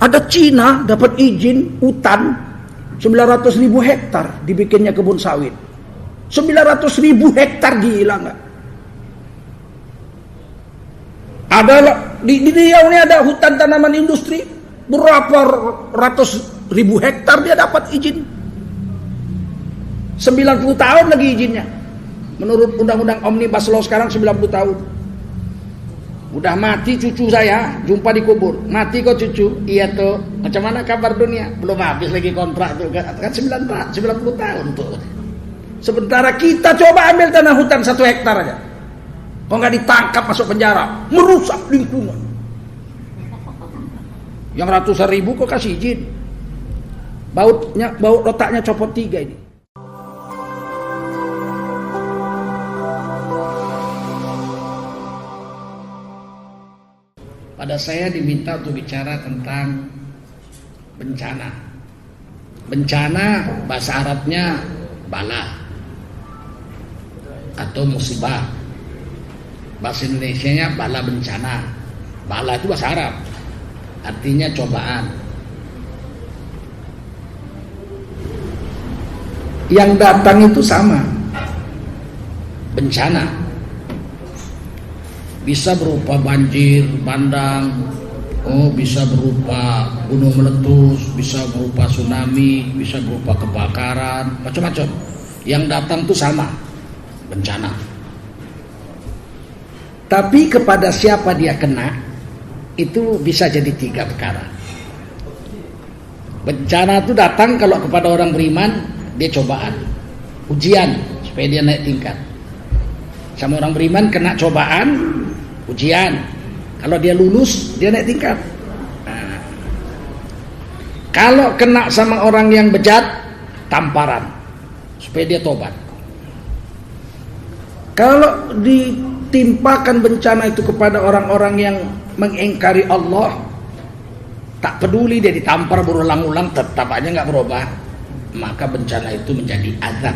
Ada Cina dapat izin hutan 900.000 hektar dibikinnya kebun sawit. 900.000 hektar, gila nggak? Ada di Riau ini ada hutan tanaman industri berapa ratus ribu hektar dia dapat izin. 90 tahun lagi izinnya. Menurut undang-undang Omnibus Law sekarang 90 tahun. Udah mati cucu saya, jumpa di kubur. Mati kok cucu? Iya tuh. Macam mana kabar dunia? Belum habis lagi kontrak tuh. Kan 90 tahun tuh. Sementara kita coba ambil tanah hutan 1 hektar aja. Kok nggak ditangkap masuk penjara? Merusak lingkungan. Yang ratusan ribu kok kasih izin? Baut otaknya copot 3 ini. Pada saya diminta untuk bicara tentang bencana. Bencana bahasa Arabnya bala atau musibah. Bahasa Indonesianya bala bencana. Bala itu bahasa Arab, artinya cobaan. Yang datang itu sama, bencana. Bisa berupa banjir bandang, bisa berupa gunung meletus, bisa berupa tsunami, bisa berupa kebakaran, macam-macam. Yang datang itu sama, bencana. Tapi kepada siapa dia kena, itu bisa jadi 3 perkara. Bencana itu datang kalau kepada orang beriman, dia cobaan, ujian supaya dia naik tingkat. Sama orang beriman kena cobaan, ujian. Kalau dia lulus, dia naik tingkat. Nah, kalau kena sama orang yang bejat, tamparan supaya dia tobat. Kalau ditimpakan bencana itu kepada orang-orang yang mengingkari Allah, tak peduli dia ditampar berulang-ulang, tetap aja nggak berubah, maka bencana itu menjadi azab,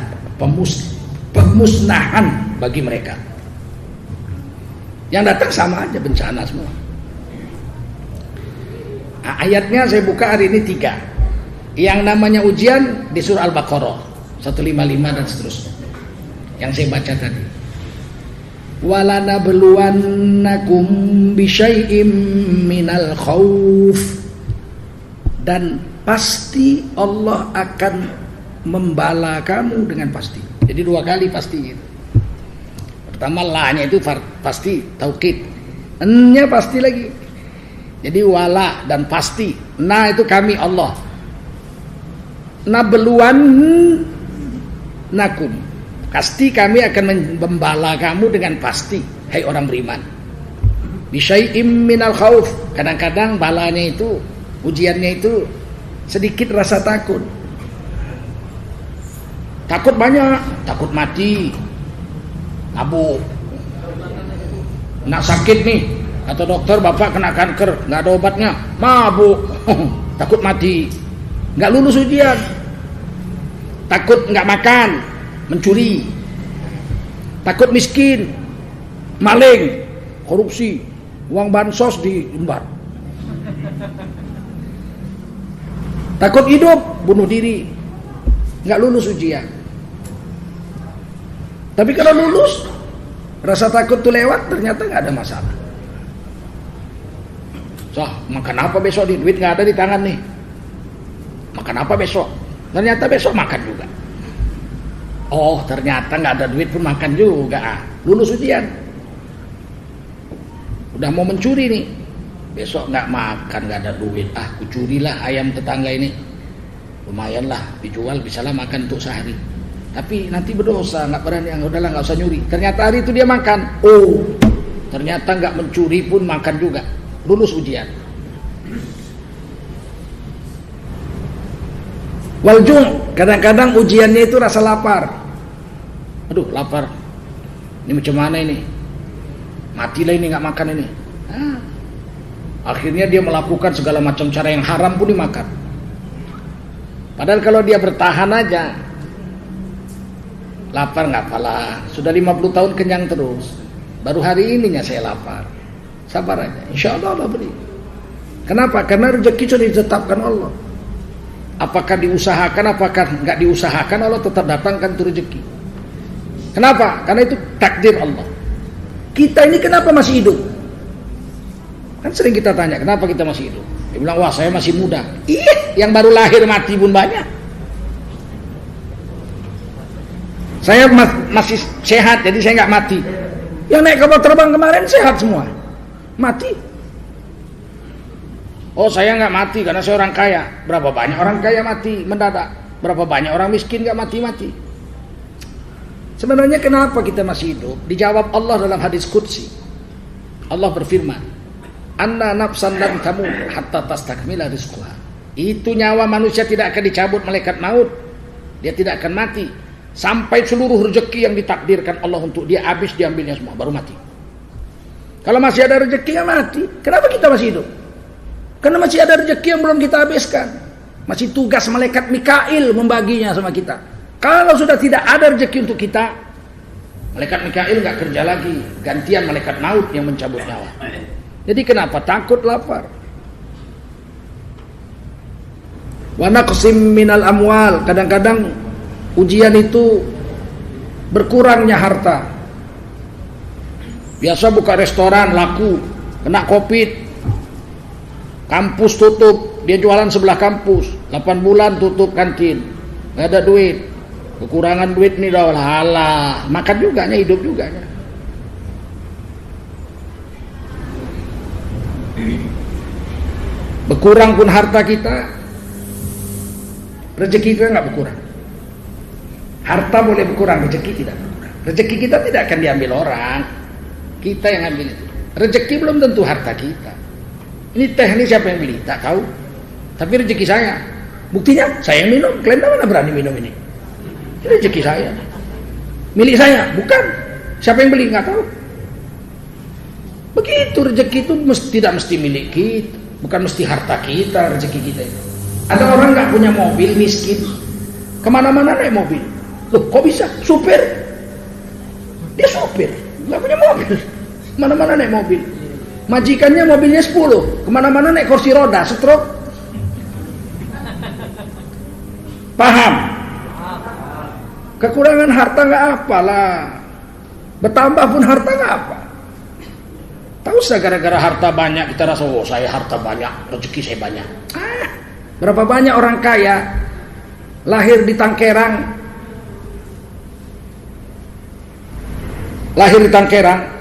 pemusnahan bagi mereka. Yang datang sama aja, bencana semua. Nah, ayatnya saya buka hari ini 3. Yang namanya ujian di surah Al-Baqarah 155 dan seterusnya, yang saya baca tadi. Walanabluwannakum bisyai'im minal khauf, dan pasti Allah akan membala kamu dengan pasti. Jadi 2 kali pasti gitu. Pertama la-nya itu pasti, taukid. N-nya pasti lagi. Jadi wala dan pasti. Na itu kami Allah. Nabluwan nakum. Pasti kami akan membala kamu dengan pasti, hai orang beriman. Bisyai'im minal khauf. Kadang-kadang balanya itu, ujiannya itu sedikit rasa takut. Takut banyak, takut mati, mabuk. Nak sakit nih, kata dokter bapak kena kanker, nggak ada obatnya, mabuk. Takut mati, nggak lulus ujian. Takut nggak makan, mencuri. Takut miskin, maling, korupsi, uang bansos diembar. Takut hidup, bunuh diri, nggak lulus ujian. Tapi kalau lulus, rasa takut tuh lewat, ternyata nggak ada masalah. Makan apa besok? Duit nggak ada di tangan nih. Makan apa besok? Ternyata besok makan juga. Oh, ternyata nggak ada duit pun makan juga. Lulus ujian. Udah mau mencuri nih, besok nggak makan, nggak ada duit. Kucurilah ayam tetangga ini. Lumayan lah, dijual bisalah makan untuk sehari. Tapi nanti berdosa, nggak berani, udahlah nggak usah nyuri. Ternyata hari itu dia makan. Oh, ternyata nggak mencuri pun makan juga. Lulus ujian. Waljung, kadang-kadang ujiannya itu rasa lapar. Aduh, lapar. Ini macam mana ini? Matilah ini nggak makan ini. Akhirnya dia melakukan segala macam cara yang haram pun dimakan. Padahal kalau dia bertahan aja, lapar nggak apalah. Sudah 50 tahun kenyang terus. Baru hari ininya saya lapar. Sabar aja, insya Allah Allah beri. Kenapa? Karena rezeki sudah ditetapkan Allah. Apakah diusahakan, apakah nggak diusahakan, Allah tetap datangkan itu rezeki. Kenapa? Karena itu takdir Allah. Kita ini kenapa masih hidup? Kan sering kita tanya, kenapa kita masih hidup? Dia bilang, wah saya masih muda. Iya, yang baru lahir mati pun banyak. Saya masih sehat, jadi saya nggak mati. Yang naik kapal terbang kemarin sehat semua, mati. Oh saya nggak mati karena saya orang kaya. Berapa banyak orang kaya mati mendadak? Berapa banyak orang miskin nggak mati-mati? Sebenarnya kenapa kita masih hidup? Dijawab Allah dalam hadis qudsi. Allah berfirman, "Anna nafsan lan tamut hatta tastakmila rizquha." Itu nyawa manusia tidak akan dicabut malaikat maut. Dia tidak akan mati sampai seluruh rezeki yang ditakdirkan Allah untuk dia habis, diambilnya semua baru mati. Kalau masih ada rezekinya mati. Kenapa kita masih hidup? Karena masih ada rezeki yang belum kita habiskan. Masih tugas malaikat Mikail membaginya sama kita. Kalau sudah tidak ada rezeki untuk kita, malaikat Mikail nggak kerja lagi, gantian malaikat maut yang mencabut nyawa. Jadi kenapa takut lapar? Wa naqsim minal amwal, kadang-kadang ujian itu berkurangnya harta. Biasa buka restoran laku, kena Covid. Kampus tutup, dia jualan sebelah kampus, 8 bulan tutup kantin, nggak ada duit, kekurangan duit nih dah, halah, makan juga nya, hidup juga nya. Berkurang pun harta kita, rezeki kita nggak berkurang. Harta boleh berkurang, rezeki tidak berkurang. Rezeki kita tidak akan diambil orang, kita yang ambil itu. Rezeki belum tentu harta kita. Ini teh ini siapa yang beli? Tak tahu. Tapi rezeki saya. Buktinya saya yang minum. Kalian mana berani minum ini? Ini rezeki saya. Milik saya? Bukan. Siapa yang beli? Nggak tahu. Begitu rezeki itu tidak mesti milik kita. Bukan mesti harta kita, rezeki kita itu. Ada orang nggak punya mobil, miskin. Kemana-mana naik mobil. Loh, kok bisa? Supir. Dia supir. Nggak punya mobil. Kemana-mana naik mobil. Majikannya mobilnya 10, kemana-mana naik kursi roda, stroke. Paham? Kekurangan harta nggak apalah, bertambah pun harta nggak apa. Tahu usah gara-gara harta banyak kita rasa, oh saya harta banyak, rezeki saya banyak. Berapa banyak orang kaya lahir di Tangkerang,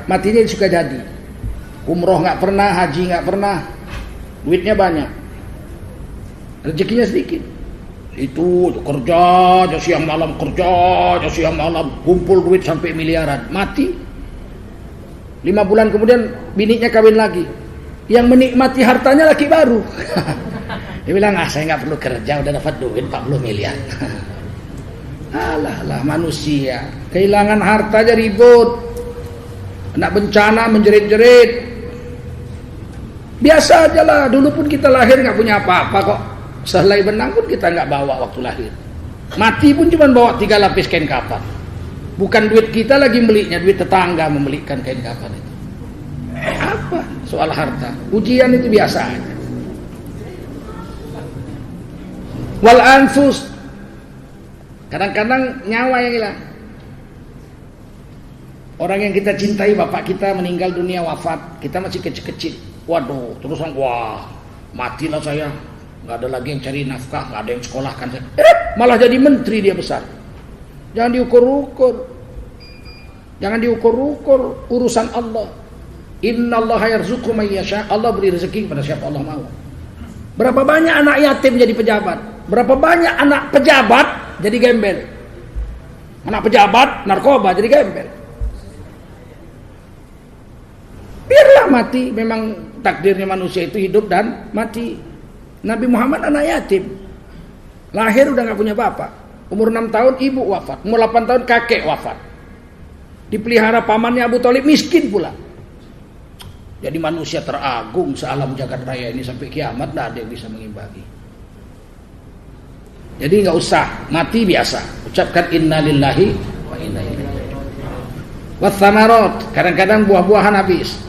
matinya suka jadi. Umroh nggak pernah, haji nggak pernah, duitnya banyak, rezekinya sedikit. Itu kerja, siang malam kerja, siang malam, kumpul duit sampai miliaran, mati. 5 bulan kemudian bininya kawin lagi, yang menikmati hartanya laki baru. Dia bilang, saya nggak perlu kerja, udah dapat duit 40 miliar. Alah manusia, kehilangan harta aja ribut, kena bencana menjerit-jerit. Biasa aja lah, dulu pun kita lahir nggak punya apa-apa kok. Sehelai benang pun kita nggak bawa waktu lahir. Mati pun cuma bawa 3 lapis kain kafan. Bukan duit kita lagi belinya, duit tetangga membelikan kain kafan itu. Apa soal harta? Ujian itu biasa aja. Wal anfus, kadang-kadang nyawa yang hilang. Orang yang kita cintai, bapak kita meninggal dunia, wafat, kita masih kecil-kecil. Waduh, terusan, wah, matilah saya. Nggak ada lagi yang cari nafkah, nggak ada yang sekolahkan saya. Malah jadi menteri dia besar. Jangan diukur-ukur. Jangan diukur-ukur urusan Allah. Innallaha yarzuqu man yasha. Allah beri rezeki kepada siapa Allah mau. Berapa banyak anak yatim jadi pejabat? Berapa banyak anak pejabat jadi gembel? Anak pejabat narkoba jadi gembel. Biarlah mati, memang takdirnya manusia itu hidup dan mati. Nabi Muhammad anak yatim, lahir udah gak punya bapak, umur 6 tahun ibu wafat, umur 8 tahun kakek wafat, dipelihara pamannya Abu Thalib, miskin pula. Jadi manusia teragung sealam jagat raya ini sampai kiamat, gak ada yang bisa mengimbangi. Jadi gak usah, mati biasa, ucapkan inna lillahi wa inna ilaihi raji'un. Wathamarat, kadang-kadang buah-buahan habis.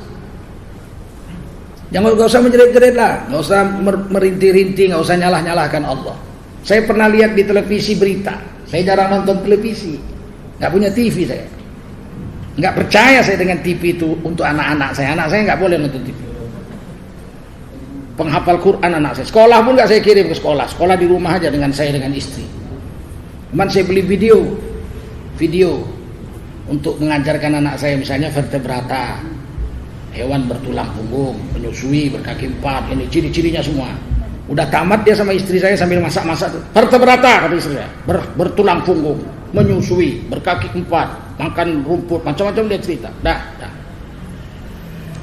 Jangan, nggak usah menjerit-jerit lah, nggak usah merintih-rintih, nggak usah nyalah-nyalahkan Allah. Saya pernah lihat di televisi berita. Saya jarang nonton televisi, nggak punya TV saya. Nggak percaya saya dengan TV itu untuk anak-anak saya. Anak saya nggak boleh nonton TV. Penghafal Quran anak saya. Sekolah pun nggak saya kirim ke sekolah. Sekolah di rumah aja dengan saya dengan istri. Cuman saya beli video untuk mengajarkan anak saya, misalnya vertebrata, hewan bertulang punggung, menyusui, berkaki 4, ini ciri-cirinya semua. Udah tamat dia sama istri saya sambil masak-masak tuh. Vertebrata, kata istri saya, bertulang punggung, menyusui, berkaki 4, makan rumput, macam-macam dia cerita. Dah.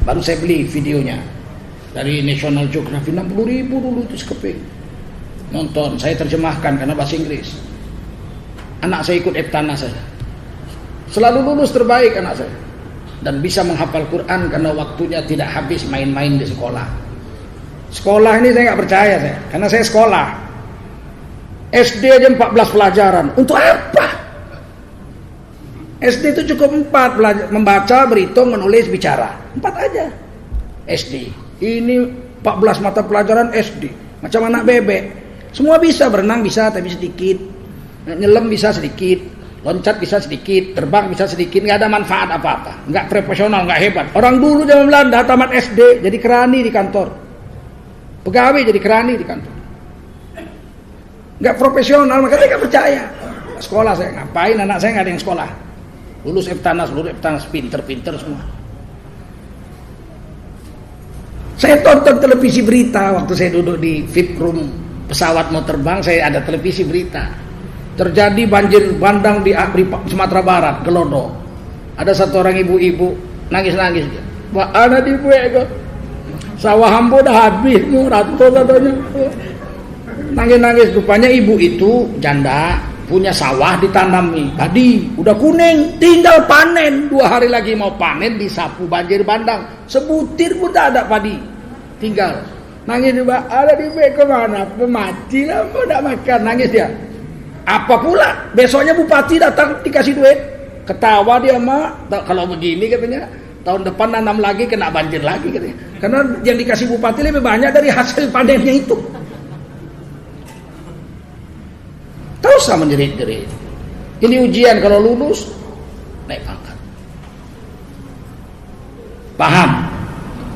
Baru saya beli videonya dari National Geographic, 60.000 dulu itu sekeping. Nonton, saya terjemahkan karena bahasa Inggris. Anak saya ikut Eptana saya. Selalu lulus terbaik anak saya. Dan bisa menghafal Quran karena waktunya tidak habis main-main di sekolah. Sekolah ini saya nggak percaya saya, karena saya sekolah SD aja 14 pelajaran. Untuk apa? SD itu cukup 4 belajar, membaca, berhitung, menulis, bicara. 4 aja SD. Ini 14 mata pelajaran SD. Macam anak bebek. Semua bisa, berenang bisa tapi sedikit, nyelam bisa sedikit, loncat bisa sedikit, terbang bisa sedikit, nggak ada manfaat apa-apa, nggak profesional, nggak hebat. Orang dulu zaman Belanda tamat SD jadi kerani di kantor, pegawai jadi kerani di kantor, nggak profesional. Makanya saya nggak percaya. Sekolah saya ngapain, anak saya nggak ada yang sekolah, lulus Eptanas, pinter-pinter semua. Saya tonton televisi berita waktu saya duduk di VIP room pesawat mau terbang, saya ada televisi berita. Terjadi banjir bandang di Sumatera Barat, Gelodo. Ada satu orang ibu-ibu nangis-nangis. Pak, anak ibu ya, sawah hambo udah habis, ratus-ratusnya. Nangis-nangis. Rupanya ibu itu janda, punya sawah ditanami padi, udah kuning, tinggal panen. 2 hari lagi mau panen, disapu banjir bandang. Sebutir pun tak ada padi, tinggal. Nangis dia, ada di kemana? Mati lah, mau tak makan. Nangis dia. Apa pula? Besoknya bupati datang dikasih duit. Ketawa dia, mak. Kalau begini katanya, tahun depan nanam lagi kena banjir lagi katanya. Karena yang dikasih bupati lebih banyak dari hasil panennya itu. Tak usah menjerit-jerit. Ini ujian, kalau lulus naik pangkat. Paham?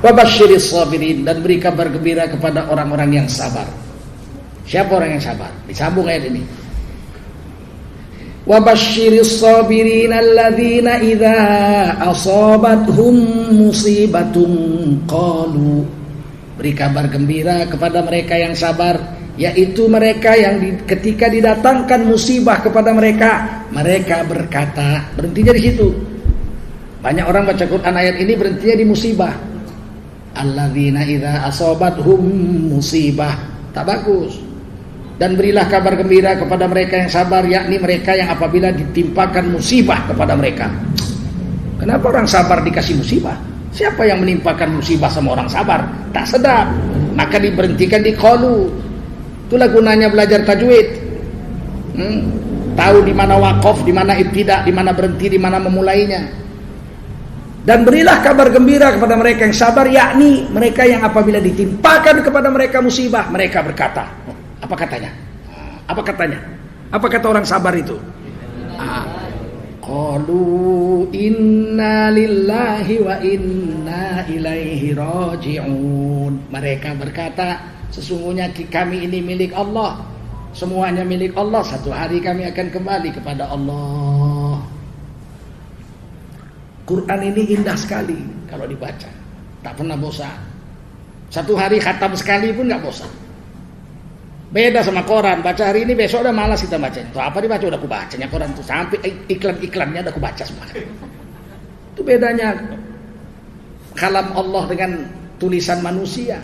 Wabasyiris sabirin, dan beri kabar gembira kepada orang-orang yang sabar. Siapa orang yang sabar? Disambung ayat ini. Wabasyiris sabirin alladzina idza asabathum musibatun qalu. Beri kabar gembira kepada mereka yang sabar, yaitu mereka yang ketika didatangkan musibah kepada mereka, mereka berkata, berhentinya di situ. Banyak orang baca Quran ayat ini berhentinya di musibah. Alladzina idza asabathum musibah, tak bagus. Dan berilah kabar gembira kepada mereka yang sabar, yakni mereka yang apabila ditimpakan musibah kepada mereka. Kenapa orang sabar dikasih musibah? Siapa yang menimpakan musibah sama orang sabar? Tak sedap, maka diberhentikan di qalu. Itulah gunanya belajar tajwid. Tahu di mana waqaf, di mana ibtida, di mana berhenti, di mana memulainya. Dan berilah kabar gembira kepada mereka yang sabar, yakni mereka yang apabila ditimpakan kepada mereka musibah, mereka berkata. Apa katanya? Apa katanya? Apa kata orang sabar itu? Qalu inna lillahi wa inna ilaihi raji'un. Mereka berkata, sesungguhnya kami ini milik Allah, semuanya milik Allah, satu hari kami akan kembali kepada Allah. Quran ini indah sekali kalau dibaca, tak pernah bosan. Satu hari khatam sekali pun nggak bosan. Beda sama koran, baca hari ini besok udah malas kita baca. Itu apa dibaca, udah aku bacanya koran tuh sampai iklan-iklannya udah aku baca semua. Itu bedanya kalam Allah dengan tulisan manusia.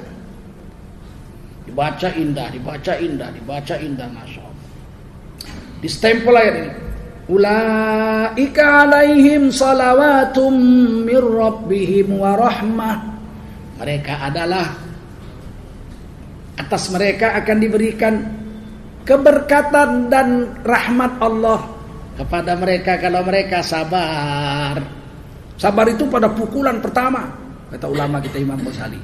Dibaca indah, dibaca indah, dibaca indah, masya Allah. Di stempel ayat ini. Ulaika alaihim salawatum mir rabbihim wa rahmah. Mereka adalah, atas mereka akan diberikan keberkatan dan rahmat Allah kepada mereka kalau mereka sabar. Sabar itu pada pukulan pertama, kata ulama kita Imam Ghazali.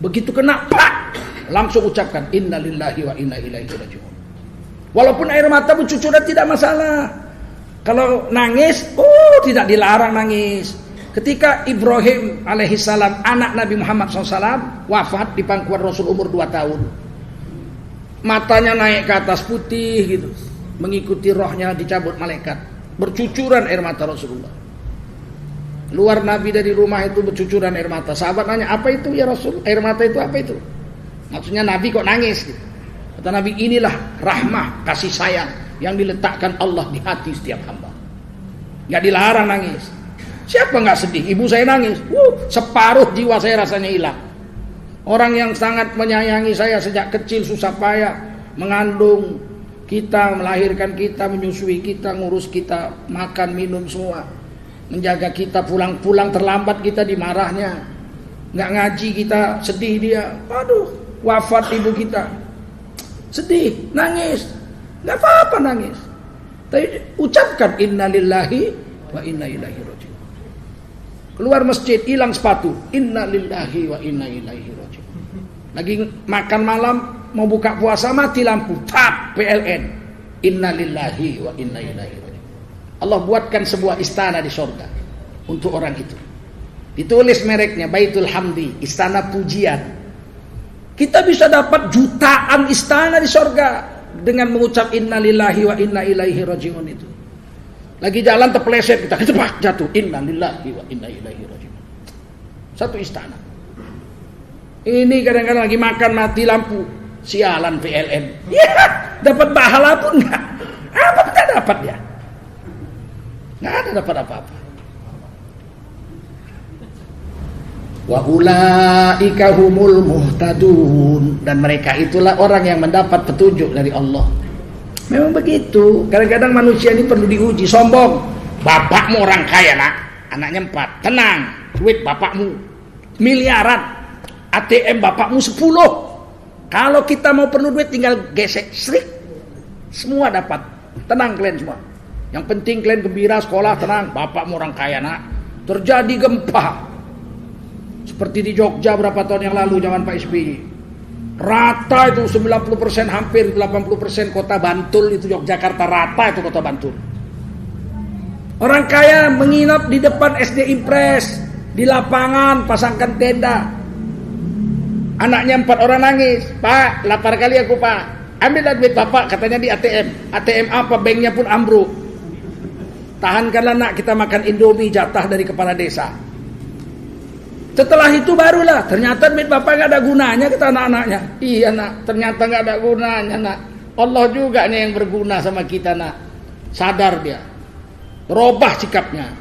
Begitu kena, pak, langsung ucapkan inna lillahi wa inna ilaihi raji'un. Walaupun air mata bercucuran tidak masalah. Kalau nangis, tidak dilarang nangis. Ketika Ibrahim alaihissalam, anak Nabi Muhammad SAW, wafat di pangkuan Rasul umur 2 tahun. Matanya naik ke atas putih gitu, mengikuti rohnya dicabut malaikat. Bercucuran air mata Rasulullah. Luar Nabi dari rumah itu bercucuran air mata. Sahabat nanya, apa itu ya Rasul? Air mata itu apa itu? Maksudnya Nabi kok nangis gitu. Kata Nabi, inilah rahmah, kasih sayang yang diletakkan Allah di hati setiap hamba. Gak dilarang nangis. Siapa gak sedih? Ibu saya nangis, separuh jiwa saya rasanya hilang. Orang yang sangat menyayangi saya sejak kecil susah payah mengandung kita, melahirkan kita, menyusui kita, ngurus kita, makan, minum semua, menjaga kita, pulang-pulang terlambat kita dimarahnya, nggak ngaji kita, sedih dia, aduh, wafat ibu kita, sedih, nangis, nggak apa-apa nangis, tapi ucapkan inna lillahi wa inna ilaihi raji'un. Keluar masjid, hilang sepatu, inna lillahi wa inna ilaihi raji'un. Lagi makan malam, mau buka puasa, mati lampu, tap, PLN, inna lillahi wa inna ilaihi raji'un. Allah buatkan sebuah istana di surga untuk orang itu. Ditulis mereknya Baitul Hamdi, istana pujian. Kita bisa dapat jutaan istana di surga dengan mengucap inna lillahi wa inna ilaihi raji'un itu. Lagi jalan terpeleset kita kejepak jatuh, inna lillahi wa inna ilaihi raji'un. Satu istana. Ini kadang-kadang lagi makan mati lampu, sialan PLN. Ya, dapat pahala pun enggak. Apa kita dapat ya? Nggak ada dapat apa-apa. Wa ulaika humul muhtadun, dan mereka itulah orang yang mendapat petunjuk dari Allah. Memang begitu. Kadang-kadang manusia ini perlu diuji. Sombong, bapakmu orang kaya nak, anaknya 4. Tenang, duit bapakmu miliaran, ATM bapakmu 10. Kalau kita mau perlu duit tinggal gesek srik, semua dapat. Tenang kalian semua. Yang penting kalian gembira, sekolah, tenang. Bapakmu orang kaya nak. Terjadi gempa seperti di Jogja berapa tahun yang lalu zaman Pak SBY. Rata itu 90%, hampir 80% kota Bantul itu Yogyakarta, rata itu kota Bantul. Orang kaya menginap di depan SD Impres, di lapangan pasangkan tenda. Anaknya 4 orang nangis, Pak lapar kali aku Pak, ambillah duit bapak, katanya di ATM. ATM apa, banknya pun ambruk. Tahankanlah nak, kita makan Indomie jatah dari kepala desa. Setelah itu barulah ternyata duit bapak gak ada gunanya kata anak-anaknya. Iya nak, ternyata gak ada gunanya nak. Allah juga nih yang berguna sama kita nak. Sadar dia, berubah sikapnya,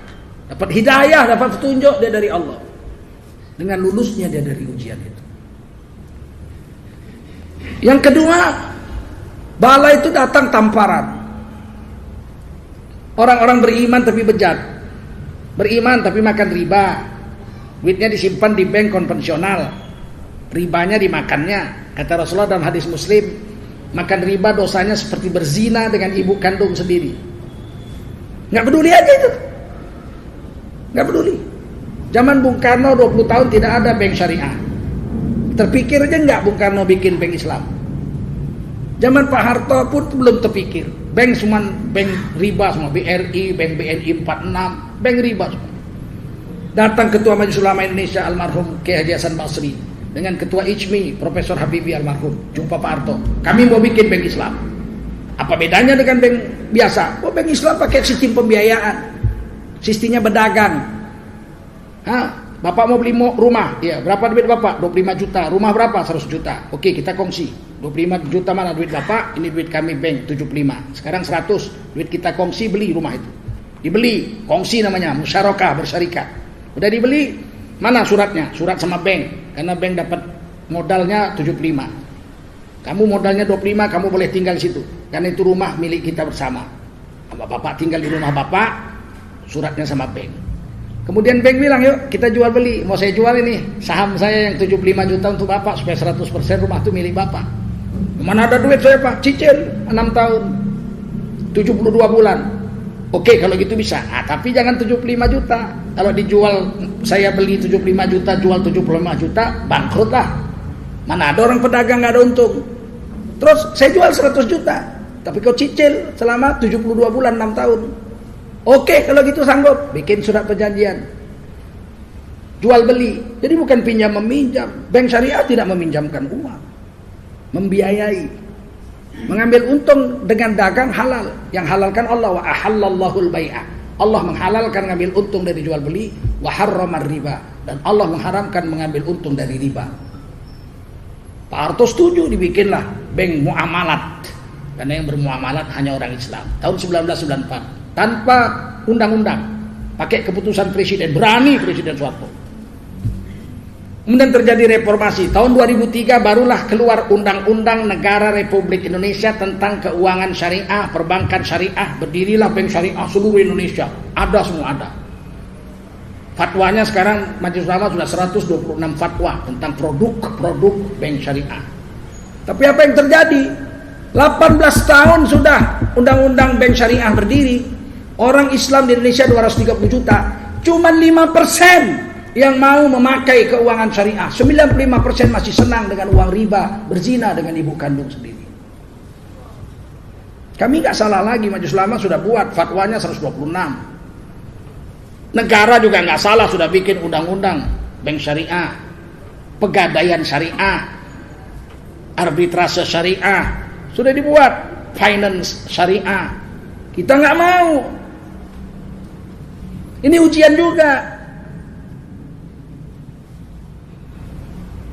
dapat hidayah, dapat petunjuk dia dari Allah. Dengan lulusnya dia dari ujian itu. Yang kedua, bala itu datang tamparan. Orang-orang beriman tapi bejat, beriman tapi makan riba, duitnya disimpan di bank konvensional, ribanya dimakannya. Kata Rasulullah dalam hadis Muslim, makan riba dosanya seperti berzina dengan ibu kandung sendiri. Nggak peduli aja itu, nggak peduli. Zaman Bung Karno 20 tahun tidak ada bank syariah. Terpikir aja nggak Bung Karno bikin bank Islam. Zaman Pak Harto pun belum terpikir. Bank cuma bank riba semua, BRI, bank BNI 46, bank riba semua. Datang Ketua Majelis Ulama Indonesia almarhum Kiai Haji Hasan Basri dengan Ketua ICMI Profesor Habibie almarhum, jumpa Pak Harto. Kami mau bikin bank Islam. Apa bedanya dengan bank biasa? Oh, bank Islam pakai sistem pembiayaan, sistemnya berdagang. Bapak mau beli rumah, ya berapa duit bapak? 25 juta. Rumah berapa? 100 juta. Oke, kita kongsi. 25 juta mana duit bapak? Ini duit kami bank 75. Sekarang 100. Duit kita kongsi, beli rumah itu. Dibeli, kongsi namanya, musyarakah, bersyarikat. Udah dibeli, mana suratnya? Surat sama bank. Karena bank dapat modalnya 75. Kamu modalnya 25, kamu boleh tinggal di situ. Karena itu rumah milik kita bersama. Bapak tinggal di rumah bapak, suratnya sama bank. Kemudian bank bilang, yuk kita jual beli. Mau saya jual ini saham saya yang 75 juta untuk bapak, supaya 100% rumah itu milik bapak. Mana ada duit saya pak? Cicil 6 tahun 72 bulan. Oke, kalau gitu bisa. Tapi jangan 75 juta. Kalau dijual, saya beli 75 juta, jual 75 juta, bangkrut lah. Mana ada orang pedagang nggak ada untung. Terus saya jual 100 juta, tapi kau cicil selama 72 bulan 6 tahun. Oke, kalau gitu sanggup, bikin surat perjanjian. Jual beli. Jadi bukan pinjam meminjam. Bank syariah tidak meminjamkan uang, membiayai, mengambil untung dengan dagang halal. Yang halalkan Allah, wa ahallallahul bai'a. Allah menghalalkan mengambil untung dari jual beli, wa harramar riba, dan Allah mengharamkan mengambil untung dari riba. Pak Harto setuju dibikinlah bank muamalat, karena yang bermuamalat hanya orang Islam. Tahun 1994 tanpa undang-undang, pakai keputusan presiden, berani Presiden Soeharto. Kemudian terjadi reformasi. Tahun 2003 barulah keluar Undang-Undang Negara Republik Indonesia tentang keuangan syariah, perbankan syariah. Berdirilah bank syariah seluruh Indonesia. Ada semua, ada. Fatwanya sekarang Majelis Ulama sudah 126 fatwa tentang produk-produk bank syariah. Tapi apa yang terjadi? 18 tahun sudah Undang-Undang Bank Syariah berdiri. Orang Islam di Indonesia 230 juta. Cuma 5% yang mau memakai keuangan syariah. 95% masih senang dengan uang riba, berzina dengan ibu kandung sendiri. Kami nggak salah lagi, Majelis Ulama sudah buat fatwanya 126. Negara juga nggak salah, sudah bikin undang-undang bank syariah, pegadaian syariah, arbitrase syariah, sudah dibuat, finance syariah. Kita nggak mau. Ini ujian juga.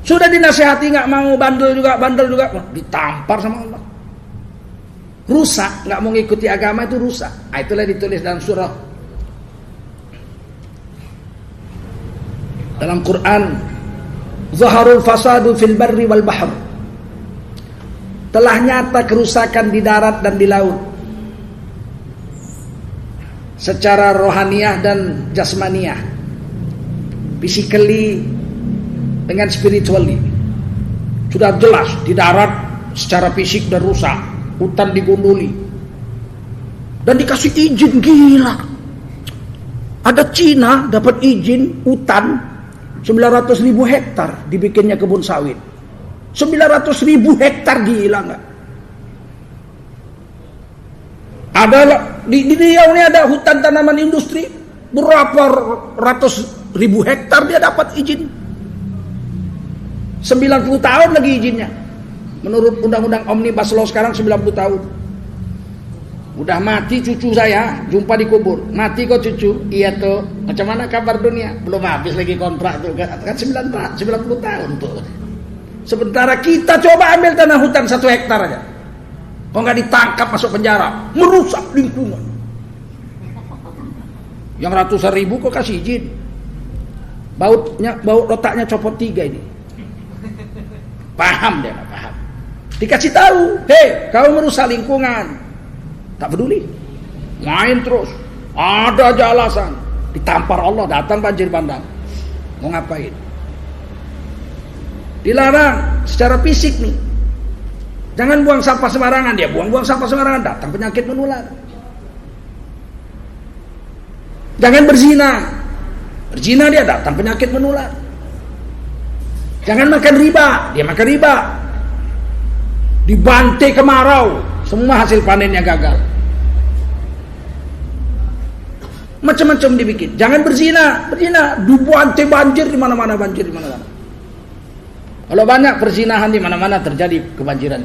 Sudah dinasihati nggak mau, bandel juga, ditampar sama Allah. Rusak, nggak mau ngikuti agama itu rusak. Itulah ditulis dalam surah, dalam Quran, Zaharul fasadu fil barri wal bahr. Telah nyata kerusakan di darat dan di laut, secara rohaniah dan jasmaniah, physically dengan spiritually. Sudah jelas di darat secara fisik dan rusak, hutan digunduli dan dikasih izin. Gila, ada Cina dapat izin hutan 900.000 hektar dibikinnya kebun sawit. 900.000 hektar, gila nggak? Ada di Riau ini ada hutan tanaman industri berapa ratus ribu hektar, dia dapat izin. 90 tahun lagi izinnya. Menurut undang-undang Omnibus Law sekarang 90 tahun. Udah mati cucu saya, jumpa di kubur. Mati kok cucu? Iya tuh. Macam mana kabar dunia? Belum habis lagi kontrak tuh. Kan 90 tahun tuh. Sementara kita coba ambil tanah hutan 1 hektar aja. Kok nggak ditangkap masuk penjara? Merusak lingkungan. Yang ratusan ribu kok kasih izin? Baut otaknya copot 3 ini. Paham dia, nggak paham. Dikasih tahu, hei, kau merusak lingkungan. Tak peduli, main terus. Ada aja alasan. Ditampar Allah, datang banjir bandang. Mau ngapain? Dilarang secara fisik nih. Jangan buang sampah sembarangan. Dia buang sampah sembarangan, datang penyakit menular. Jangan berzina. Berzina dia datang penyakit menular. Jangan makan riba, dia makan riba. Dibantai kemarau, semua hasil panennya gagal. Macam-macam dibikin. Jangan berzina, dibantai banjir di mana-mana, banjir di mana-mana. Kalau banyak perzinahan di mana-mana terjadi kebanjiran,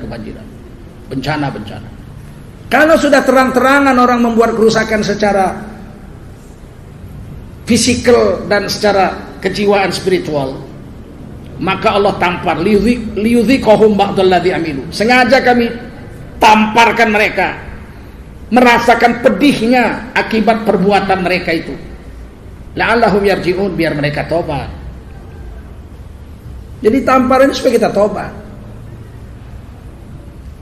bencana. Kalau sudah terang-terangan orang membuat kerusakan secara fisikal dan secara kejiwaan spiritual, maka Allah tampar, liyudhiqahum ba'dalladzi amilu. Sengaja kami tamparkan mereka, merasakan pedihnya akibat perbuatan mereka itu. La'allahum yarji'un, biar mereka tobat. Jadi tamparan supaya kita tobat.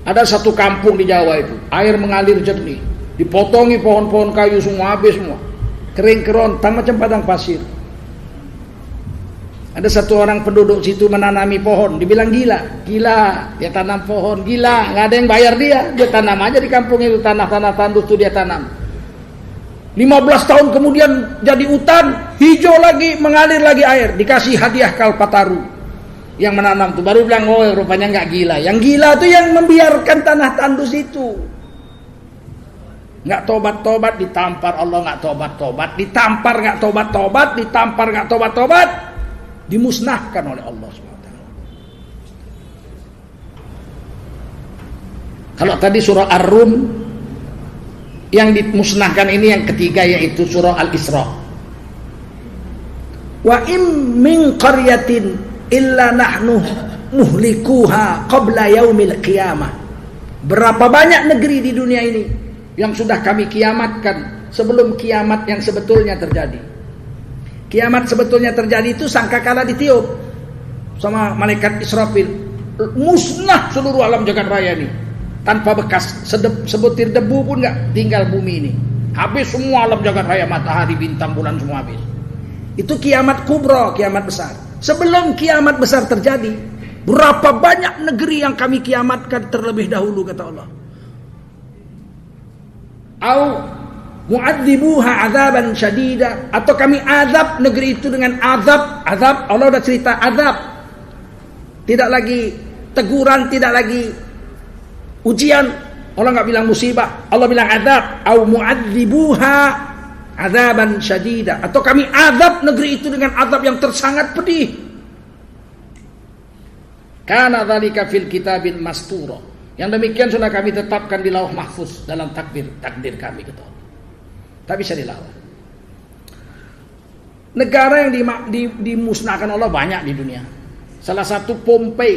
Ada satu kampung di Jawa itu, air mengalir jernih, dipotongi pohon-pohon kayu semua, habis semua, kering kerontang macam padang pasir. Ada satu orang penduduk situ menanami pohon, dibilang gila, dia tanam pohon, gila, nggak ada yang bayar dia tanam aja di kampung itu, tanah-tanah tandus tuh dia tanam. 15 tahun kemudian jadi hutan, hijau lagi, mengalir lagi air, dikasih hadiah Kalpataru. yang menanam tuh baru bilang, oh rupanya nggak gila. Yang gila tuh yang membiarkan tanah tandus itu. Nggak tobat-tobat, ditampar Allah, nggak tobat-tobat, ditampar nggak tobat-tobat, ditampar nggak tobat-tobat, dimusnahkan oleh Allah SWT. Kalau tadi surah Ar-Rum, yang dimusnahkan ini yang ketiga, yaitu surah Al-Isra. Wa im min qaryatin illa nahnu muhlikuha qabla yaumil qiyamah. Berapa banyak negeri di dunia ini yang sudah kami kiamatkan sebelum kiamat yang sebetulnya terjadi. Kiamat sebetulnya terjadi itu sangkakala ditiup sama malaikat Israfil, musnah seluruh alam jagat raya ini tanpa bekas, sebutir debu pun nggak tinggal bumi ini. Habis semua alam jagat raya, matahari, bintang, bulan semua habis. Itu kiamat kubra, kiamat besar. Sebelum kiamat besar terjadi, berapa banyak negeri yang kami kiamatkan terlebih dahulu, kata Allah. Au mu'adzibuha adzaban syadida, atau kami azab negeri itu dengan azab. Allah udah cerita azab. Tidak lagi teguran, tidak lagi ujian. Allah nggak bilang musibah, Allah bilang azab. Au mu'adzibuha adzaban syadida, atau kami azab negeri itu dengan azab yang tersangat pedih. Kana dzalika fil kitabil mastura. Yang demikian sudah kami tetapkan di lauh mahfuz dalam takdir kami, gitu. Tak bisa dilawan. Negara yang dimusnahkan Allah banyak di dunia. Salah satu Pompei.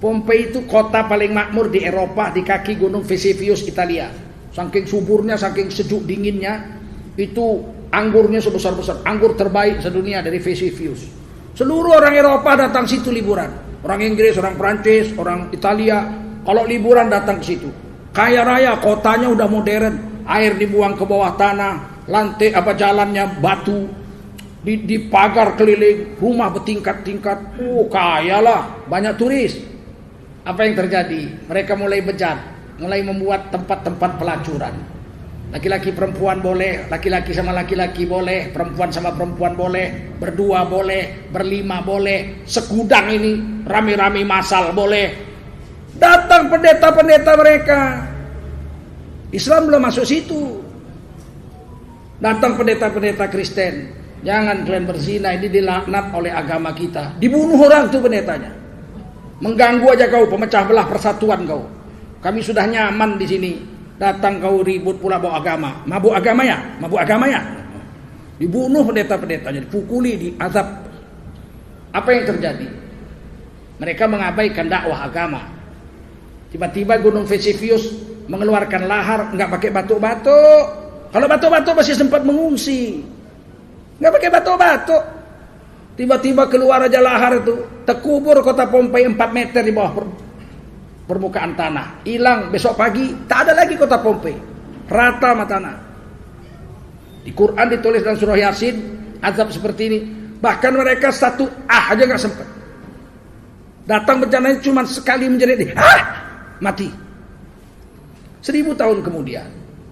Pompei itu kota paling makmur di Eropa, di kaki gunung Vesuvius, Italia. Saking suburnya, saking sejuk dinginnya, itu anggurnya sebesar-besar. Anggur terbaik sedunia dari Vesuvius. Seluruh orang Eropa datang situ liburan. Orang Inggris, orang Prancis, orang Italia, kalau liburan datang ke situ. Kaya raya, kotanya udah modern, air dibuang ke bawah tanah, lantai jalannya batu, di pagar keliling, rumah bertingkat-tingkat. Kaya lah, banyak turis. Apa yang terjadi? Mereka mulai bejat, mulai membuat tempat-tempat pelacuran. Laki-laki perempuan boleh, laki-laki sama laki-laki boleh, perempuan sama perempuan boleh, berdua boleh, berlima boleh, segudang ini rame-rame masal boleh. Datang pendeta-pendeta mereka. Islam belum masuk situ. Datang pendeta-pendeta Kristen. Jangan kalian berzina, ini dilaknat oleh agama kita. Dibunuh orang tuh pendetanya. Mengganggu aja kau, pemecah belah persatuan kau. Kami sudah nyaman di sini. Datang kau ribut pula bawa agama. Mabuk agama ya? Mabuk agama ya? Dibunuh pendeta-pendetanya, dipukuli, diazab. Apa yang terjadi? Mereka mengabaikan dakwah agama. Tiba-tiba gunung Vesuvius mengeluarkan lahar, nggak pakai batuk-batuk. Kalau batuk-batuk masih sempat mengungsi. Nggak pakai batuk-batuk. Tiba-tiba keluar aja lahar itu, terkubur kota Pompei 4 meter di bawah permukaan tanah. Hilang besok pagi, tak ada lagi kota Pompei. Rata sama tanah. Di Quran ditulis dalam surah Yasin, azab seperti ini. Bahkan mereka satu aja nggak sempat. Datang bencananya cuma sekali menjerit, mati. 1000 tahun kemudian,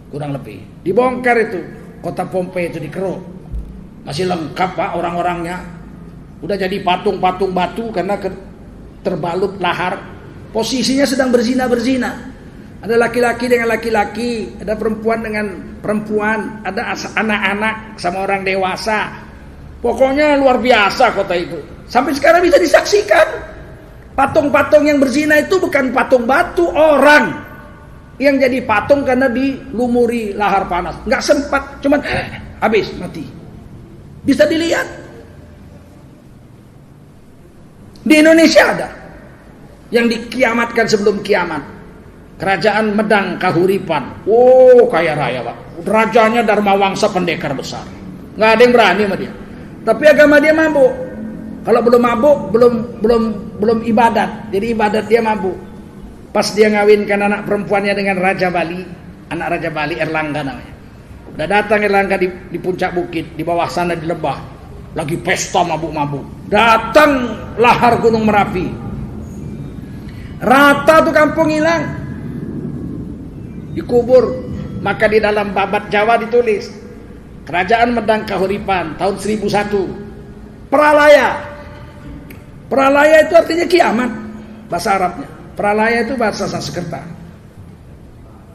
kurang lebih, dibongkar itu kota Pompei itu, dikeruk. Masih lengkap pak orang-orangnya. Udah jadi patung-patung batu karena terbalut lahar. Posisinya sedang berzina-berzina. Ada laki-laki dengan laki-laki, ada perempuan dengan perempuan, ada anak-anak sama orang dewasa. Pokoknya luar biasa kota itu. Sampai sekarang bisa disaksikan. Patung-patung yang berzina itu bukan patung batu, orang yang jadi patung karena dilumuri lahar panas. Nggak sempat, cuman habis, mati. Bisa dilihat. Di Indonesia ada yang dikiamatkan sebelum kiamat. Kerajaan Medang Kahuripan. Kaya raya pak. Rajanya Dharma Wangsa, pendekar besar. Nggak ada yang berani sama dia. Tapi agama dia mabuk. Kalau belum mabuk, belum ibadat. Jadi ibadat dia mabuk. Pas dia ngawinkan anak perempuannya dengan Raja Bali, anak Raja Bali, Erlangga namanya. Udah datang Erlangga di puncak bukit, di bawah sana di lembah. Lagi pesta mabuk-mabuk. Datang lahar Gunung Merapi. Rata tuh kampung hilang. Dikubur. Maka di dalam babat Jawa ditulis, Kerajaan Medang Kahuripan tahun 1001. Pralaya. Pralaya itu artinya kiamat, bahasa Arabnya. Pralaya itu bahasa Sanskerta.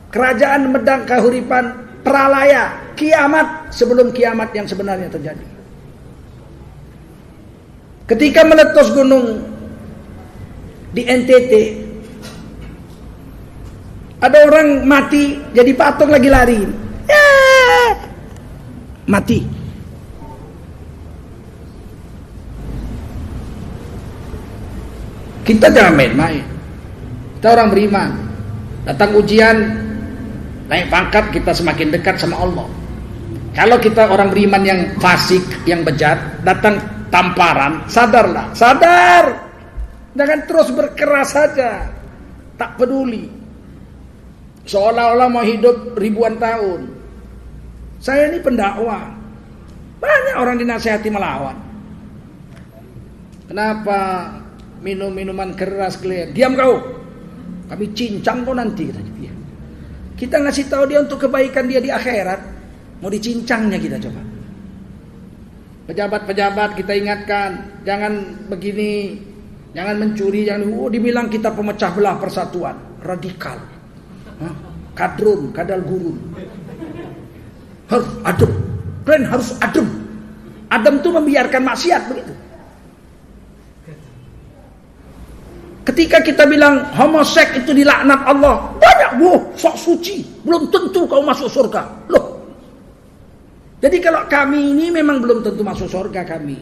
Kerajaan medang kahuripan, pralaya, kiamat sebelum kiamat yang sebenarnya terjadi. Ketika meletus gunung di NTT, ada orang mati jadi patung lagi lari, mati. Kita jangan main-main. Kita orang beriman. Datang ujian, naik pangkat, kita semakin dekat sama Allah. Kalau kita orang beriman yang fasik, yang bejat, datang tamparan, sadarlah, sadar. Jangan terus berkeras saja, tak peduli. Seolah-olah mau hidup ribuan tahun. Saya ini pendakwah. Banyak orang dinasihati melawan. Kenapa minum minuman keras kalian? Diam kau. Kami cincang kau nanti. Kita ngasih tahu dia untuk kebaikan dia di akhirat. Mau dicincangnya kita coba. Pejabat-pejabat kita ingatkan, jangan begini, jangan mencuri, jangan dibilang kita pemecah belah persatuan, radikal. Kadrun, kadal gurun. Harus adem. Kalian harus adem. Adem itu membiarkan maksiat begitu. Ketika kita bilang homoseks itu dilaknat Allah, banyak sok suci, belum tentu kau masuk surga. Loh. Jadi kalau kami ini memang belum tentu masuk surga kami.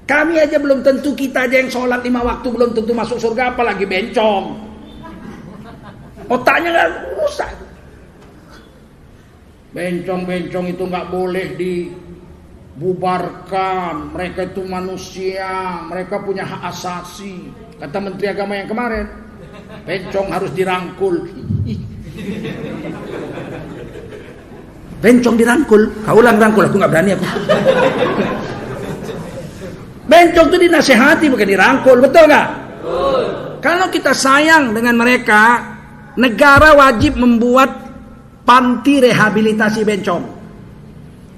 Kami aja belum tentu, kita aja yang sholat 5 waktu belum tentu masuk surga, apalagi bencong. Otaknya nggak rusak. Bencong-bencong itu nggak boleh dibubarkan. Mereka itu manusia, mereka punya hak asasi. Kata Menteri Agama yang kemarin, bencong harus dirangkul. Bencong dirangkul, kau ulang rangkul, aku nggak berani aku. Bencong itu dinasehati bukan dirangkul, betul nggak? Kalau kita sayang dengan mereka, negara wajib membuat panti rehabilitasi bencong.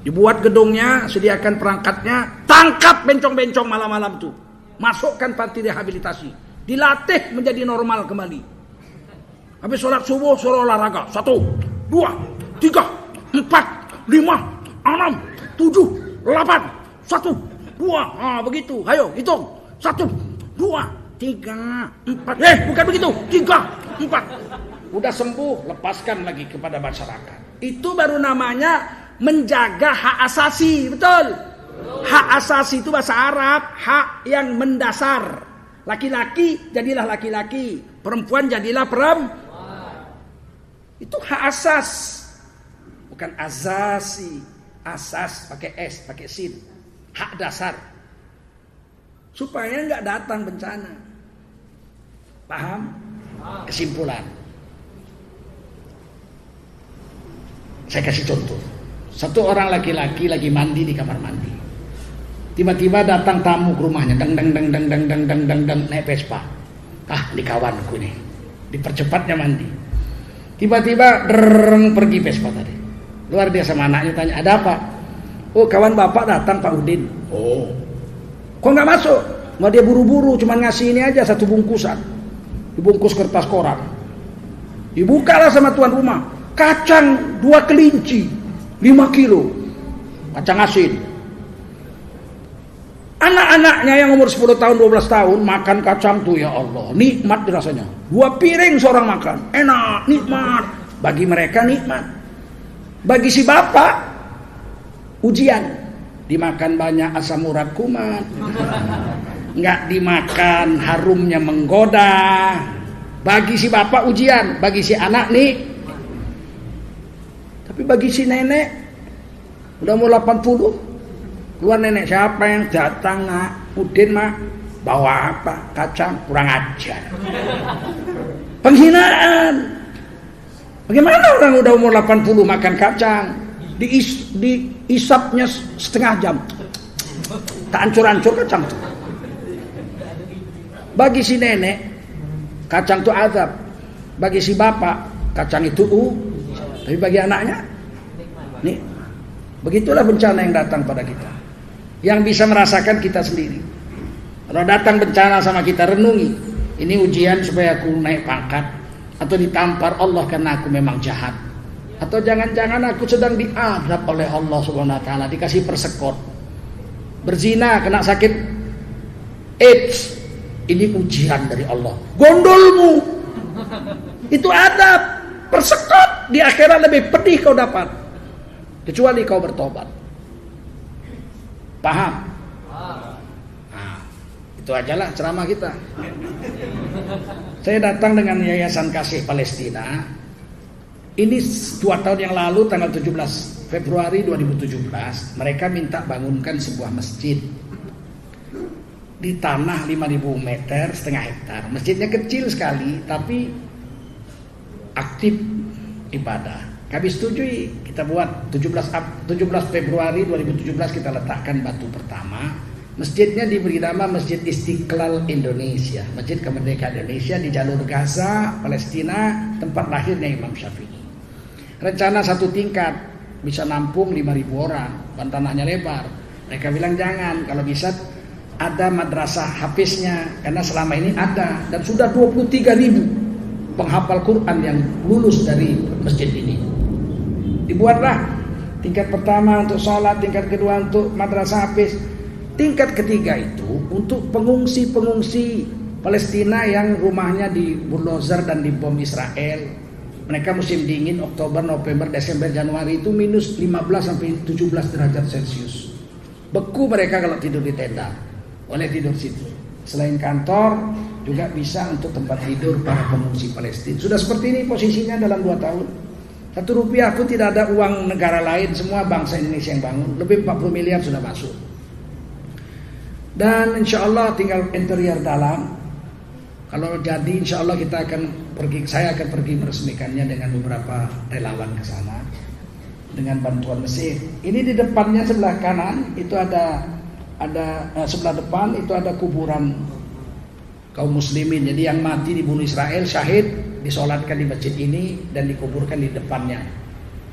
Dibuat gedungnya, sediakan perangkatnya, tangkap bencong-bencong malam-malam itu. Masukkan panti rehabilitasi, dilatih menjadi normal kembali. Habis sholat subuh suruh olahraga, 1, 2, 3, 4, 5, 6, 7, 8, 1, 2, begitu. Ayo hitung, 1, 2, 3, 4. Bukan begitu, 3, 4. Udah sembuh, lepaskan lagi kepada masyarakat. Itu baru namanya menjaga hak asasi, betul. Hak asasi itu bahasa Arab, hak yang mendasar. Laki-laki jadilah laki-laki, perempuan jadilah perempuan. Itu hak asas, bukan azasi. Asas pakai S, pakai sin. Hak dasar. Supaya nggak datang bencana. Paham? Kesimpulan. Saya kasih contoh. Satu orang laki-laki lagi mandi di kamar mandi. Tiba-tiba datang tamu ke rumahnya, dang naik Vespa. Ini kawanku nih. Dipercepatnya mandi. Tiba-tiba pergi Vespa tadi. Luar dia sama anaknya tanya, ada apa? Oh, kawan bapak datang, Pak Udin. Oh. Kok nggak masuk? Nggak, dia buru-buru, cuma ngasih ini aja 1 bungkusan. Dibungkus kertas koran. Dibukalah sama tuan rumah. Kacang 2 kelinci, 5 kilo. Kacang asin. Anak-anaknya yang umur 10 tahun, 12 tahun makan kacang tuh, ya Allah, nikmat rasanya. 2 piring seorang makan, enak, nikmat. Bagi mereka nikmat. Bagi si bapak, ujian. Dimakan banyak asam urat kumat. Nggak dimakan harumnya menggoda. Bagi si bapak ujian, bagi si anak nih. Tapi bagi si nenek, udah mau 80. Keluar nenek, siapa yang datang nak? Udin mak, bawa apa? Kacang, kurang ajar. Penghinaan. Bagaimana orang udah umur 80 makan kacang? Diisapnya setengah jam. Tak hancur-hancur kacang tuh. Bagi si nenek, kacang itu azab. Bagi si bapak, kacang itu tapi bagi anaknya, nih, begitulah bencana yang datang pada kita. Yang bisa merasakan kita sendiri. Kalau datang bencana sama kita, renungi, ini ujian supaya aku naik pangkat, atau ditampar Allah karena aku memang jahat, atau jangan-jangan aku sedang diadab oleh Allah Subhanahu wa taala, dikasih persekot, berzina kena sakit AIDS, ini ujian dari Allah. Gondolmu itu adab, persekot, di akhirat lebih pedih kau dapat, kecuali kau bertobat. Paham? Nah, itu ajalah ceramah kita. Saya datang dengan Yayasan Kasih Palestina. Ini 2 tahun yang lalu, tanggal 17 Februari 2017, mereka minta bangunkan sebuah masjid di tanah 5.000 meter, setengah hektar. Masjidnya kecil sekali, tapi aktif ibadah. Kami setujui, kita buat 17 Februari 2017 kita letakkan batu pertama. Masjidnya diberi nama Masjid Istiqlal Indonesia, Masjid Kemerdekaan Indonesia di jalur Gaza, Palestina, tempat lahirnya Imam Syafi'i. Rencana 1 tingkat, bisa nampung 5.000 orang, dan tanahnya lebar. Mereka bilang jangan, kalau bisa ada madrasah hafiznya, karena selama ini ada, dan sudah 23.000 penghafal Quran yang lulus dari masjid ini. Dibuatlah tingkat pertama untuk sholat, tingkat kedua untuk madrasah hafiz, tingkat ketiga itu untuk pengungsi-pengungsi Palestina yang rumahnya di bulldozer dan dibom Israel. Mereka musim dingin, Oktober, November, Desember, Januari itu minus 15 sampai 17 derajat Celcius. Beku mereka kalau tidur di tenda. Boleh tidur situ. Selain kantor, juga bisa untuk tempat tidur para pengungsi Palestina. Sudah seperti ini posisinya dalam 2 tahun. 1 rupiah pun tidak ada uang negara lain, semua bangsa Indonesia yang bangun. Lebih 40 miliar sudah masuk. Dan insya Allah tinggal interior dalam. Kalau jadi insya Allah saya akan pergi meresmikannya dengan beberapa relawan ke sana dengan bantuan Mesir. Ini di depannya sebelah kanan itu ada sebelah depan itu ada kuburan kaum muslimin. Jadi yang mati dibunuh Israel, syahid, disolatkan di masjid ini dan dikuburkan di depannya.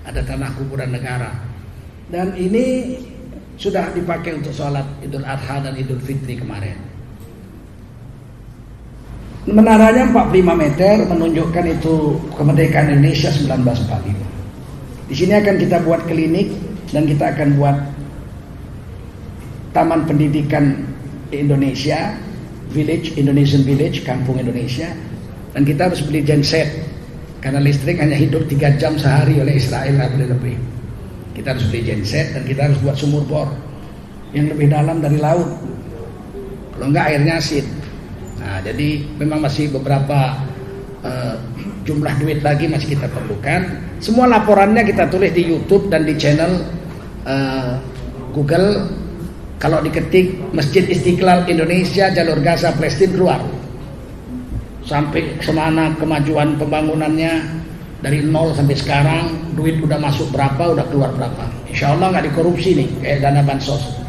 Ada tanah kuburan negara. Dan ini sudah dipakai untuk sholat Idul Adha dan Idul Fitri kemarin. Menaranya 45 meter menunjukkan itu kemerdekaan Indonesia 1945. Di sini akan kita buat klinik dan kita akan buat taman pendidikan Indonesia, village, Indonesian village, kampung Indonesia. Dan kita harus beli genset karena listrik hanya hidup 3 jam sehari oleh Israel, nggak boleh lebih. Kita harus beli genset dan kita harus buat sumur bor yang lebih dalam dari laut. Kalau enggak airnya asin. Nah, jadi memang masih beberapa jumlah duit lagi masih kita perlukan. Semua laporannya kita tulis di YouTube dan di channel Google. Kalau diketik Masjid Istiqlal Indonesia jalur Gaza Palestina keluar. Sampai semana kemajuan pembangunannya dari 0 sampai sekarang, duit udah masuk berapa, udah keluar berapa. Insya Allah nggak dikorupsi nih kayak dana bansos.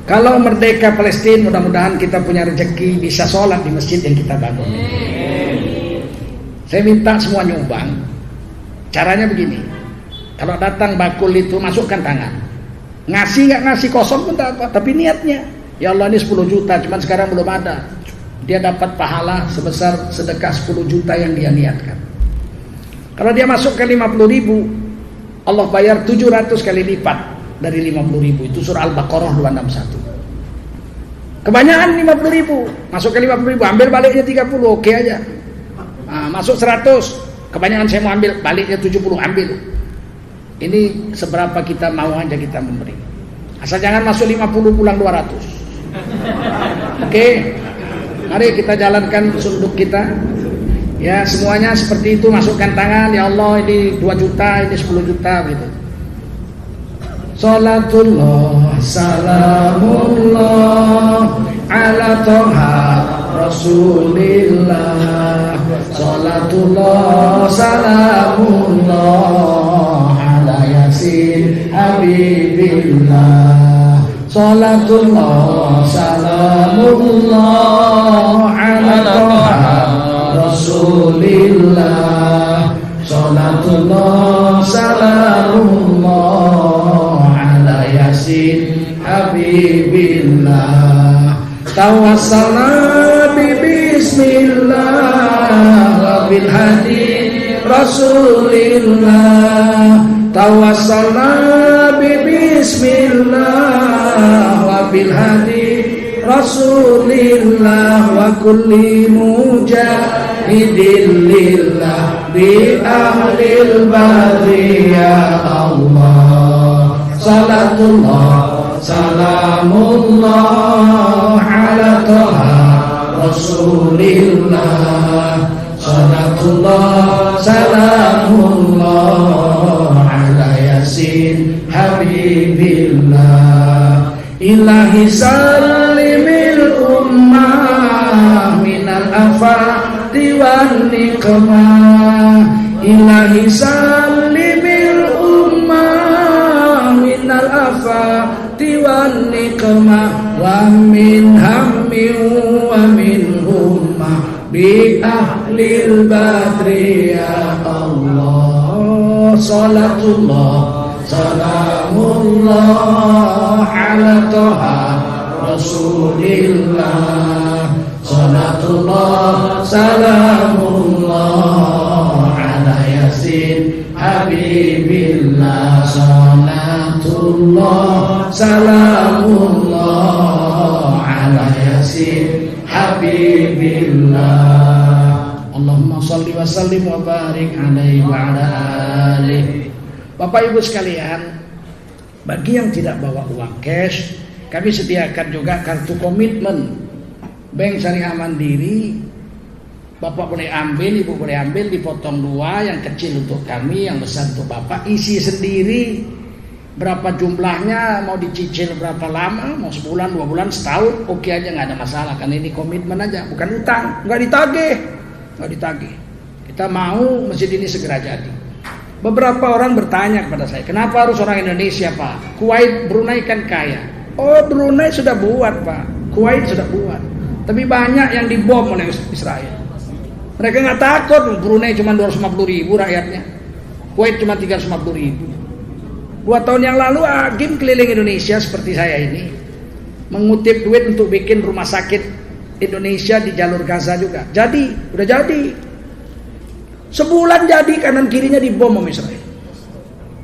Kalau merdeka Palestina, mudah-mudahan kita punya rezeki bisa sholat di masjid yang kita bangun. Saya minta semua nyumbang. Caranya begini, kalau datang bakul itu masukkan tangan. Ngasih nggak ngasih kosong pun tak apa, tapi niatnya. Ya Allah ini 10 juta, cuman sekarang belum ada. Dia dapat pahala sebesar sedekah 10 juta yang dia niatkan. Kalau dia masukkan 50.000, Allah bayar 700 kali lipat dari 50.000. Itu surah Al-Baqarah 261. Kebanyakan 50.000, masukkan 50.000, ambil baliknya 30, oke aja. Nah, masuk 100, kebanyakan saya mau ambil baliknya 70, ambil. Ini seberapa kita mau aja kita memberi. Asal jangan masuk 50 pulang 200. Oke. Mari kita jalankan sunduk kita. Ya, semuanya seperti itu, masukkan tangan. Ya Allah, ini 2 juta, ini 10 juta gitu. Salatullah salamullah ala toha Rasulillah. Salatullah salamullah ala yasin habibillah. Salatullah salamullah ala toha Rasulillah. Salatullah salamullah ala yasin habibillah. tawassalna bi bismillah wa bil hadi rasulillah, tawassalna bi bismillah wa bil hadi rasulillah wa kulli mujahidin lillah bi ahlil badri ya Allah. Salatullah salamullah ala toha rasulillah, salatullah salamullah ala yasin habibillah. Ilahi salimil ummah minal afati wan niqmah, ilahi salimil ummah minal afati wan niqmah, wa min hammi wa min ummah bi ahlil badri ya Allah. Salatullah salamullah ala toha rasulillah, salatullah salamullah ala yasin habibillah, salatullah salamullah ala yasin habibillah. Allahumma salli wa sallim wa barik alaihi wa ala alihi. Bapak Ibu sekalian, bagi yang tidak bawa uang cash, kami sediakan juga kartu komitmen Bank Syariah Mandiri. Bapak boleh ambil, Ibu boleh ambil, dipotong dua, yang kecil untuk kami, yang besar untuk Bapak. Isi sendiri berapa jumlahnya, mau dicicil berapa lama, mau sebulan, 2 bulan, setahun, oke aja, nggak ada masalah. Karena ini komitmen aja, bukan utang, nggak ditagih. Kita mau masjid ini segera jadi. Beberapa orang bertanya kepada saya, kenapa harus orang Indonesia Pak? Kuwait, Brunei kan kaya. Oh, Brunei sudah buat Pak, Kuwait sudah buat. Tapi banyak yang dibom oleh Israel. Mereka nggak takut, Brunei cuma 250.000 rakyatnya, Kuwait cuma 350.000. 2 tahun yang lalu Agim keliling Indonesia seperti saya ini, mengutip duit untuk bikin rumah sakit Indonesia di jalur Gaza juga. Jadi, udah jadi. Sebulan jadi, kanan kirinya dibom sama Israel.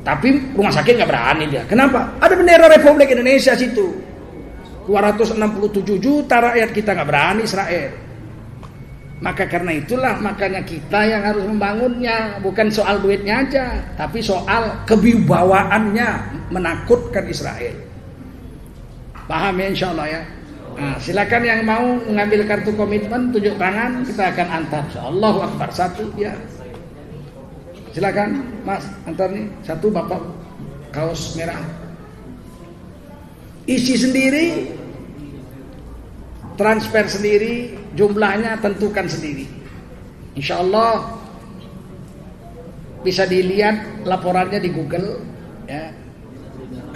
Tapi rumah sakit nggak berani dia. Kenapa? Ada bendera Republik Indonesia situ. 267 juta rakyat kita nggak berani Israel. Maka karena itulah, makanya kita yang harus membangunnya. Bukan soal duitnya aja, tapi soal kewibawaannya, menakutkan Israel. Paham ya, insya Allah ya. Nah, silakan yang mau mengambil kartu komitmen, tunjuk tangan, kita akan antar. Allahu Akbar. 1 ya. Silakan Mas, antar nih. 1 Bapak kaos merah. Isi sendiri, transfer sendiri, jumlahnya tentukan sendiri. Insya Allah bisa dilihat laporannya di Google ya,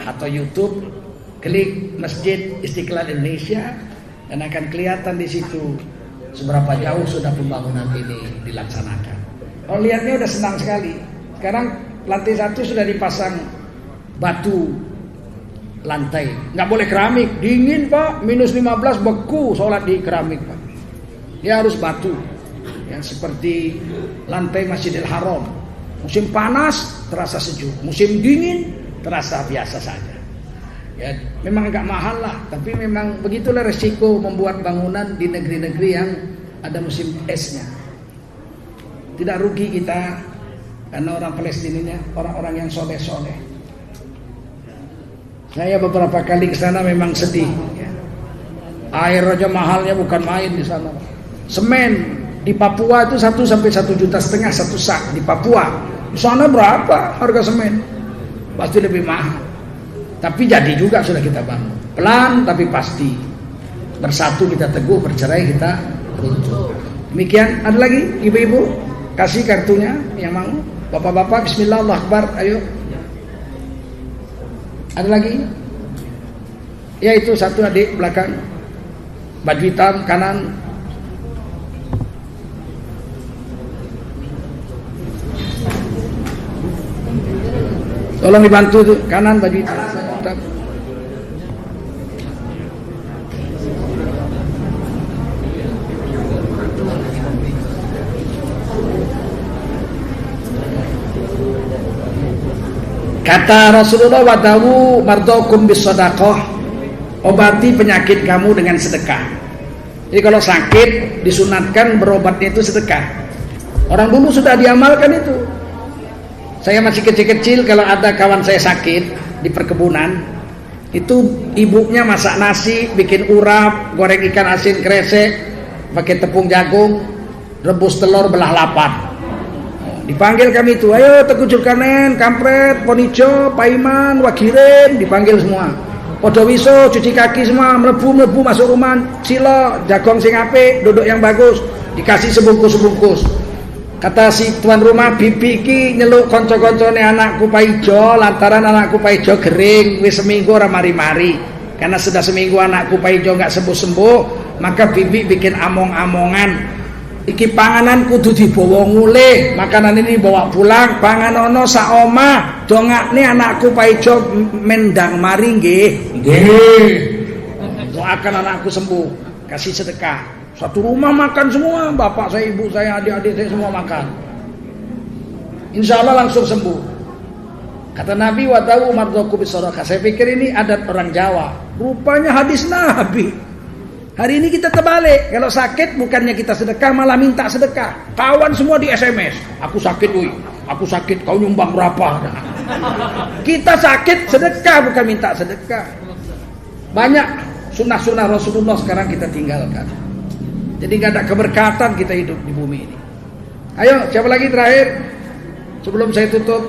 atau YouTube. Klik Masjid Istiqlal Indonesia dan akan kelihatan di situ seberapa jauh sudah pembangunan ini dilaksanakan. Kalau lihatnya udah senang sekali. Sekarang lantai 1 sudah dipasang batu lantai. Nggak boleh keramik, dingin Pak, -15 beku sholat di keramik Pak. Dia harus batu. Yang seperti lantai Masjidil Haram. Musim panas terasa sejuk, musim dingin terasa biasa saja. Ya, memang agak mahal lah, tapi memang begitulah resiko membuat bangunan di negeri-negeri yang ada musim esnya. Tidak rugi kita, karena orang Palestina orang-orang yang soleh-soleh. Saya beberapa kali ke sana memang sedih. Ya. Air aja mahalnya bukan main di sana. Semen di Papua itu 1 sampai 1,5 juta satu sak di Papua. Di sana berapa harga semen? Pasti lebih mahal. Tapi jadi juga sudah kita bangun. Pelan tapi pasti. Bersatu kita teguh, bercerai kita runtuh. Demikian. Ada lagi ibu-ibu? Kasih kartunya yang mau. Bapak-bapak, bismillah, Allahu Akbar, ayo. Ada lagi? Ya itu 1 adik belakang. Baju hitam kanan. Tolong dibantu tuh, kanan baju hitam. Kata Rasulullah, wadawu mardokum bis sedekah, obati penyakit kamu dengan sedekah. Jadi kalau sakit disunatkan berobatnya itu sedekah. Orang dulu sudah diamalkan itu. Saya masih kecil-kecil, kalau ada kawan saya sakit di perkebunan, itu ibunya masak nasi, bikin urap, goreng ikan asin kresek, pakai tepung jagung, rebus telur, belah lapan. Dipanggil kami itu, ayo Teguh Julkarnain, Kampret, Ponijo, Paiman, Wagirin, dipanggil semua. Podowiso, cuci kaki semua, melebu masuk rumah, silo, jagong sing apik, duduk yang bagus, dikasih sebungkus-sebungkus. Kata si tuan rumah, bibi ki nyeluk konco-koncone anakku paijo, lantaran anakku paijo gering, wis seminggu ora mari-mari. Karena sudah seminggu anakku paijo nggak sembuh-sembuh, maka bibi bikin among-amongan. Iki panganan kudu dibawa ngulih, makanan ini bawa pulang, panganono saoma, dongakne anakku paijo mendang mari nggih. Nggih. Doakan anakku sembuh, kasih sedekah. Satu rumah makan semua, bapak saya, ibu saya, adik-adik saya semua makan. Insya Allah langsung sembuh. Kata Nabi, wa tahu mardoku bisoraka. Saya pikir ini adat orang Jawa. Rupanya hadis Nabi. Hari ini kita terbalik. Kalau sakit bukannya kita sedekah, malah minta sedekah. Kawan semua di SMS. Aku sakit, woi. Aku sakit, kau nyumbang berapa? Kita sakit sedekah, bukan minta sedekah. Banyak sunnah-sunnah Rasulullah sekarang kita tinggalkan. Jadi nggak ada keberkatan kita hidup di bumi ini. Ayo, siapa lagi terakhir? Sebelum saya tutup.